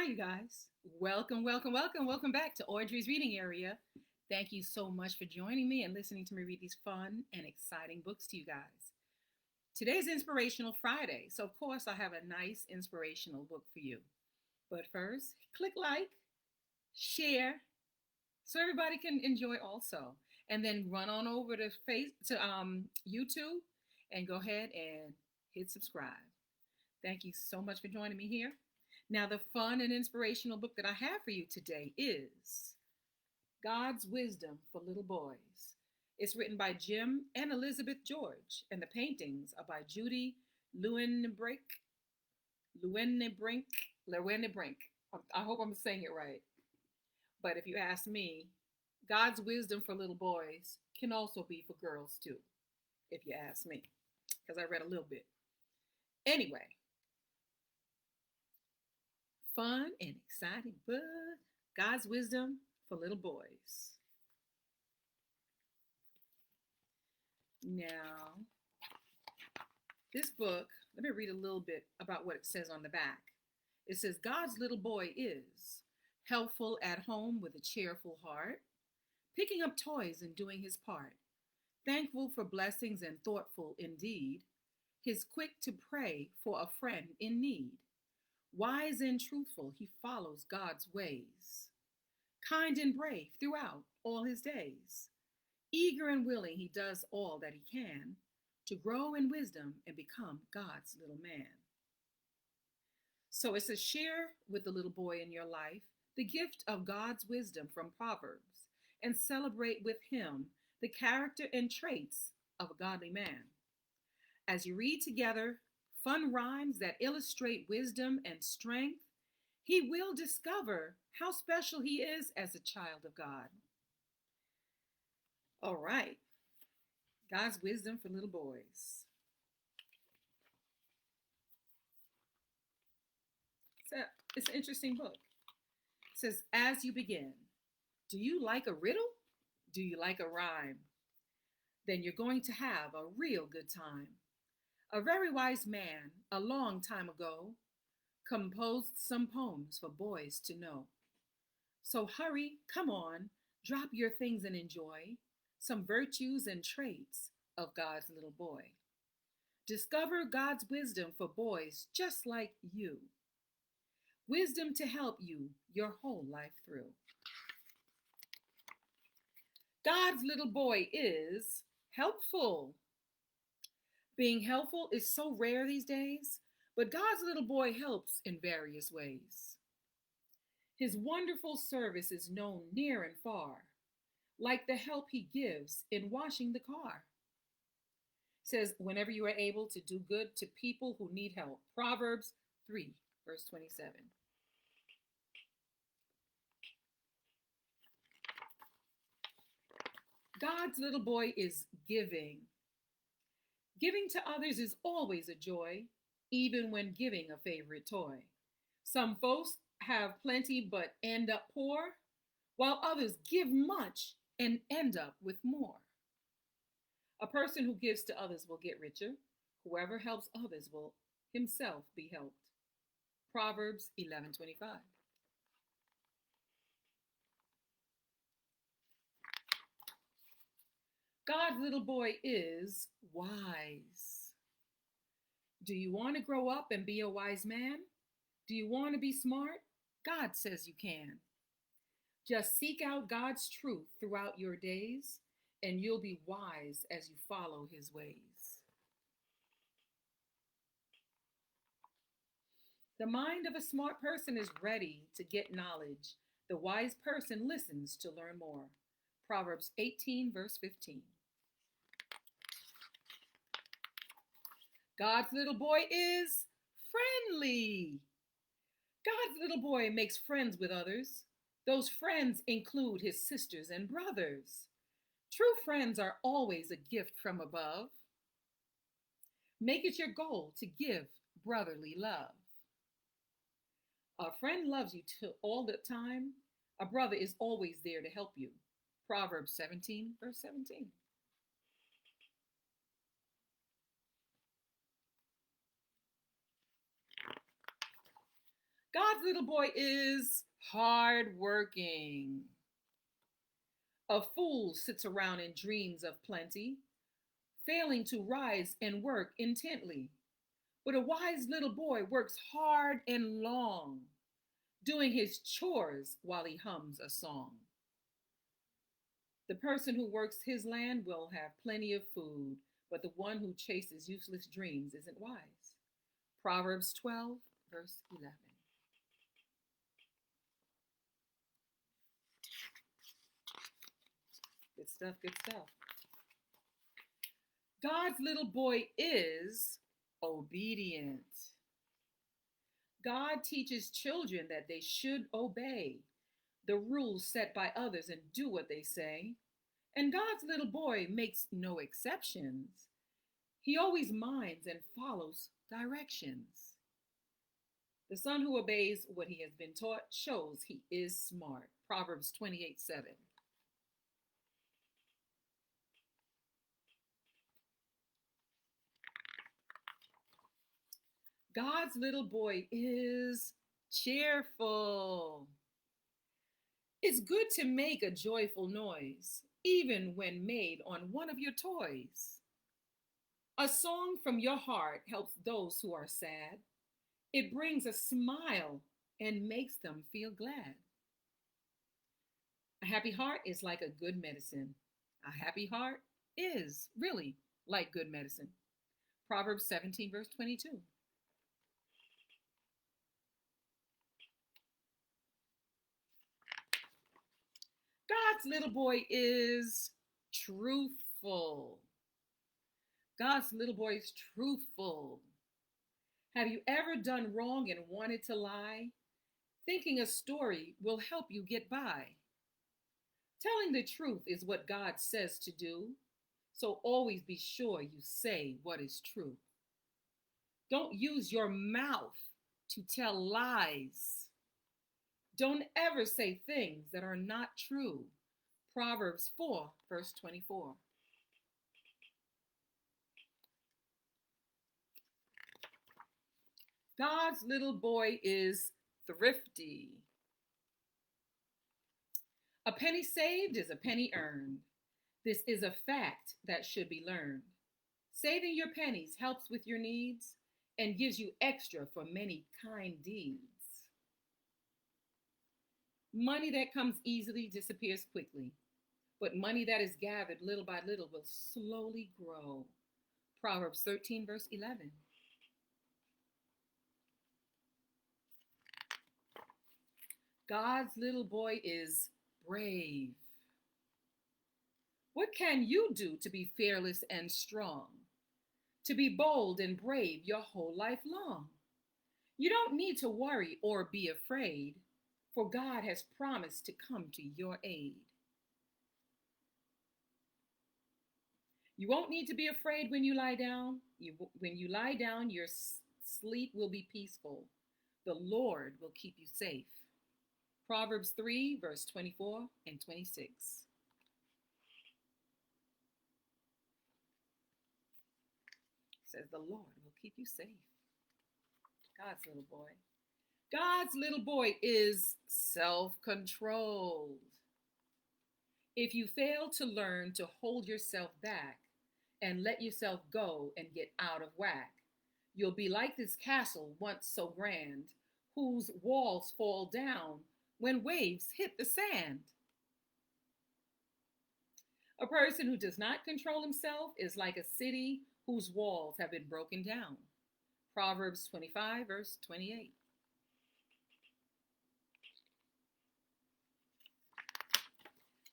Hi, you guys. Welcome, welcome, welcome, welcome back to Audrey's Reading Area. Thank you so much for joining me and listening to me read these fun and exciting books to you guys. Today's Inspirational Friday, so of course I have a nice inspirational book for you. But first, click like, share, so everybody can enjoy also, and then run on over to YouTube and go ahead and hit subscribe. Thank you so much for joining me here. Now, the fun and inspirational book that I have for you today is God's Wisdom for Little Boys. It's written by Jim and Elizabeth George, and the paintings are by Judy Lewinbrink. Lewinbrink. Lewinbrink. I hope I'm saying it right. But if you ask me, God's wisdom for little boys can also be for girls too, if you ask me, because I read a little bit. Anyway, fun and exciting book. God's wisdom for little boys. Now, this book, let me read a little bit about what it says on the back. It says, God's little boy is helpful at home with a cheerful heart, picking up toys and doing his part, thankful for blessings and thoughtful indeed. He's quick to pray for a friend in need. Wise and truthful, he follows God's ways. Kind and brave throughout all his days. Eager and willing, he does all that he can to grow in wisdom and become God's little man. So it says, share with the little boy in your life the gift of God's wisdom from Proverbs and celebrate with him the character and traits of a godly man. As you read together fun rhymes that illustrate wisdom and strength, he will discover how special he is as a child of God. All right, God's wisdom for little boys. So it's an interesting book. It says, as you begin, do you like a riddle? Do you like a rhyme? Then you're going to have a real good time. A very wise man, a long time ago, composed some poems for boys to know. So hurry, come on, drop your things and enjoy some virtues and traits of God's little boy. Discover God's wisdom for boys just like you. Wisdom to help you your whole life through. God's little boy is helpful. Being helpful is so rare these days, but God's little boy helps in various ways. His wonderful service is known near and far, like the help he gives in washing the car. It says, whenever you are able to do good to people who need help. Proverbs 3, verse 27. God's little boy is giving. Giving to others is always a joy, even when giving a favorite toy. Some folks have plenty but end up poor, while others give much and end up with more. A person who gives to others will get richer. Whoever helps others will himself be helped. Proverbs 11:25. God's little boy is wise. Do you want to grow up and be a wise man? Do you want to be smart? God says you can. Just seek out God's truth throughout your days, and you'll be wise as you follow his ways. The mind of a smart person is ready to get knowledge. The wise person listens to learn more. Proverbs 18, verse 15. God's little boy is friendly. God's little boy makes friends with others. Those friends include his sisters and brothers. True friends are always a gift from above. Make it your goal to give brotherly love. A friend loves you all the time. A brother is always there to help you. Proverbs 17, verse 17. God's little boy is hardworking. A fool sits around and dreams of plenty, failing to rise and work intently. But a wise little boy works hard and long, doing his chores while he hums a song. The person who works his land will have plenty of food, but the one who chases useless dreams isn't wise. Proverbs 12, verse 11. Good stuff, good stuff. God's little boy is obedient. God teaches children that they should obey the rules set by others and do what they say. And God's little boy makes no exceptions. He always minds and follows directions. The son who obeys what he has been taught shows he is smart. Proverbs 28:7. God's little boy is cheerful. It's good to make a joyful noise, even when made on one of your toys. A song from your heart helps those who are sad. It brings a smile and makes them feel glad. A happy heart is like a good medicine. A happy heart is really like good medicine. Proverbs 17, verse 22. God's little boy is truthful. God's little boy is truthful. Have you ever done wrong and wanted to lie? Thinking a story will help you get by. Telling the truth is what God says to do, so always be sure you say what is true. Don't use your mouth to tell lies. Don't ever say things that are not true. Proverbs 4, verse 24. God's little boy is thrifty. A penny saved is a penny earned. This is a fact that should be learned. Saving your pennies helps with your needs and gives you extra for many kind deeds. Money that comes easily disappears quickly, but money that is gathered little by little will slowly grow. Proverbs 13, verse 11. God's little boy is brave. What can you do to be fearless and strong? To be bold and brave your whole life long? You don't need to worry or be afraid, for God has promised to come to your aid. You won't need to be afraid when you lie down. When you lie down, your sleep will be peaceful. The Lord will keep you safe. Proverbs 3, verse 24 and 26. Says the Lord will keep you safe. God's little boy. God's little boy is self-controlled. If you fail to learn to hold yourself back and let yourself go and get out of whack, you'll be like this castle once so grand, whose walls fall down when waves hit the sand. A person who does not control himself is like a city whose walls have been broken down. Proverbs 25, verse 28.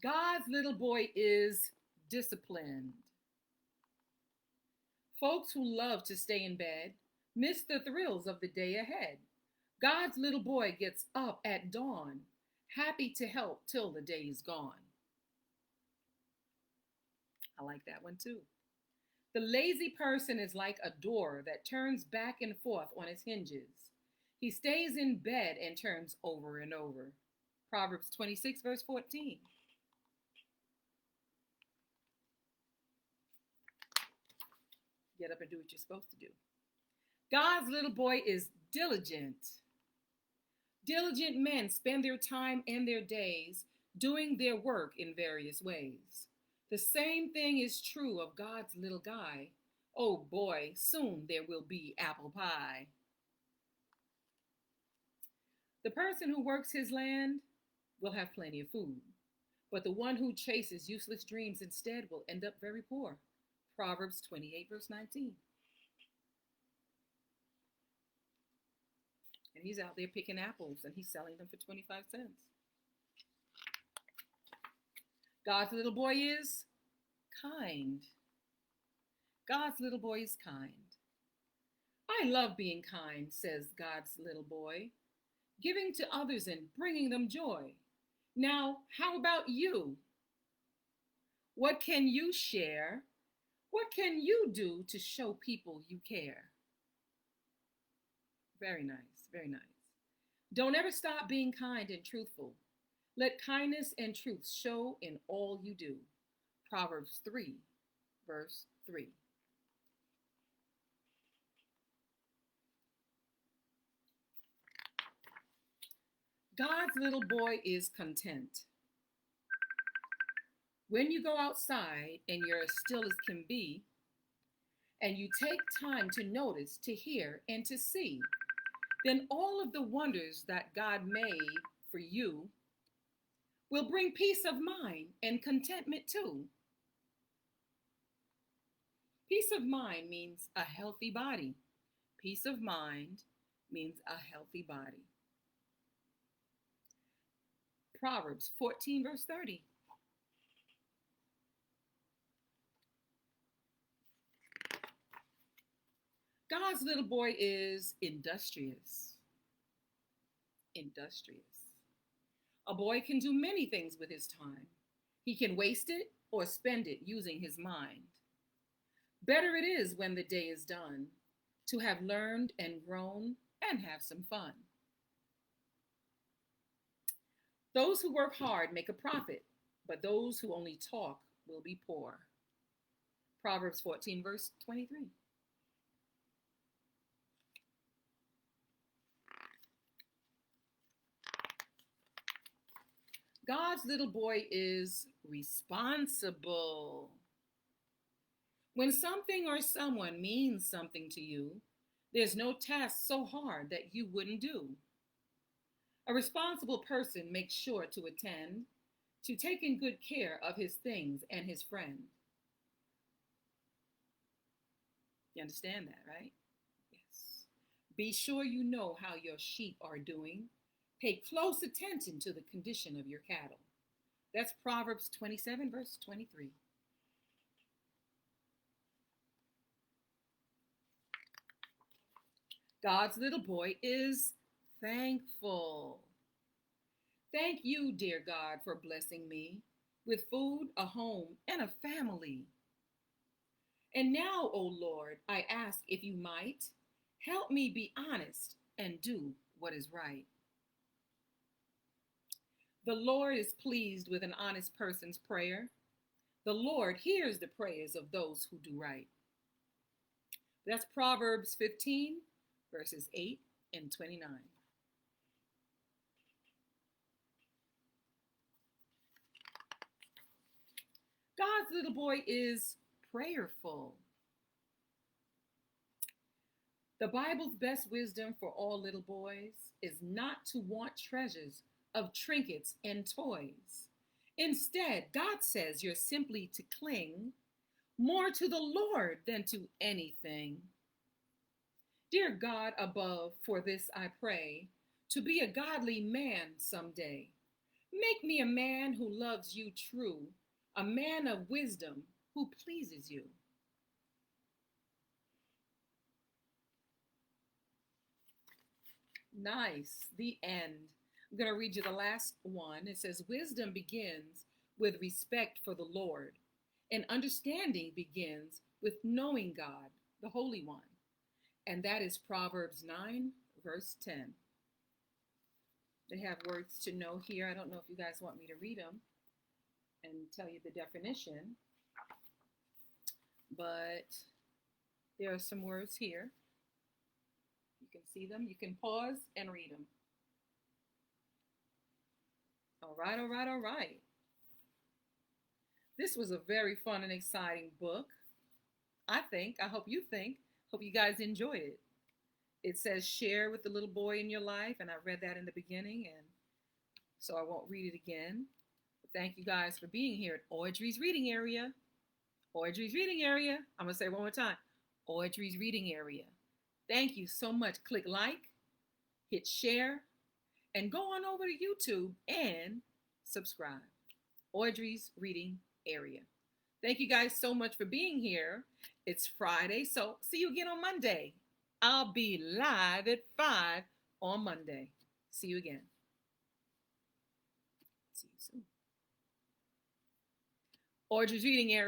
God's little boy is disciplined. Folks who love to stay in bed miss the thrills of the day ahead. God's little boy gets up at dawn, happy to help till the day is gone. I like that one too. The lazy person is like a door that turns back and forth on its hinges. He stays in bed and turns over and over. Proverbs 26, verse 14. Get up and do what you're supposed to do. God's little boy is diligent. Diligent men spend their time and their days doing their work in various ways. The same thing is true of God's little guy. Oh boy, soon there will be apple pie. The person who works his land will have plenty of food, but the one who chases useless dreams instead will end up very poor. Proverbs 28, verse 19. And he's out there picking apples and he's selling them for 25 cents. God's little boy is kind. God's little boy is kind. I love being kind, says God's little boy, giving to others and bringing them joy. Now, how about you? What can you share? What can you do to show people you care? Very nice, very nice. Don't ever stop being kind and truthful. Let kindness and truth show in all you do. Proverbs 3, verse 3. God's little boy is content. When you go outside and you're as still as can be, and you take time to notice, to hear, and to see, then all of the wonders that God made for you will bring peace of mind and contentment too. Peace of mind means a healthy body. Peace of mind means a healthy body. Proverbs 14, verse 30. God's little boy is industrious. Industrious. A boy can do many things with his time. He can waste it or spend it using his mind. Better it is when the day is done to have learned and grown and have some fun. Those who work hard make a profit, but those who only talk will be poor. Proverbs 14, verse 23. God's little boy is responsible. When something or someone means something to you, there's no task so hard that you wouldn't do. A responsible person makes sure to attend to taking good care of his things and his friend. You understand that, right? Yes. Be sure you know how your sheep are doing. Pay close attention to the condition of your cattle. That's Proverbs 27, verse 23. God's little boy is thankful. Thank you, dear God, for blessing me with food, a home, and a family. And now, O Lord, I ask if you might help me be honest and do what is right. The Lord is pleased with an honest person's prayer. The Lord hears the prayers of those who do right. That's Proverbs 15, verses 8 and 29. God's little boy is prayerful. The Bible's best wisdom for all little boys is not to want treasures of trinkets and toys. Instead, God says you're simply to cling more to the Lord than to anything. Dear God above, for this I pray, to be a godly man someday. Make me a man who loves you true, a man of wisdom who pleases you. Nice, the end. I'm going to read you the last one. It says, wisdom begins with respect for the Lord, and understanding begins with knowing God, the Holy One. And that is Proverbs 9, verse 10. They have words to know here. I don't know if you guys want me to read them and tell you the definition, but there are some words here. You can see them. You can pause and read them. All right, all right, all right. This was a very fun and exciting book. I hope you think, hope you guys enjoyed it. It says share with the little boy in your life, and I read that in the beginning, and so I won't read it again. But thank you guys for being here at Audrey's Reading Area. Audrey's Reading Area. I'm going to say it one more time. Audrey's Reading Area. Thank you so much. Click like, hit share, and go on over to YouTube and subscribe. Audrey's Reading Area. Thank you guys so much for being here. It's Friday, so see you again on Monday. I'll be live at 5 on Monday. See you again. See you soon. Audrey's Reading Area.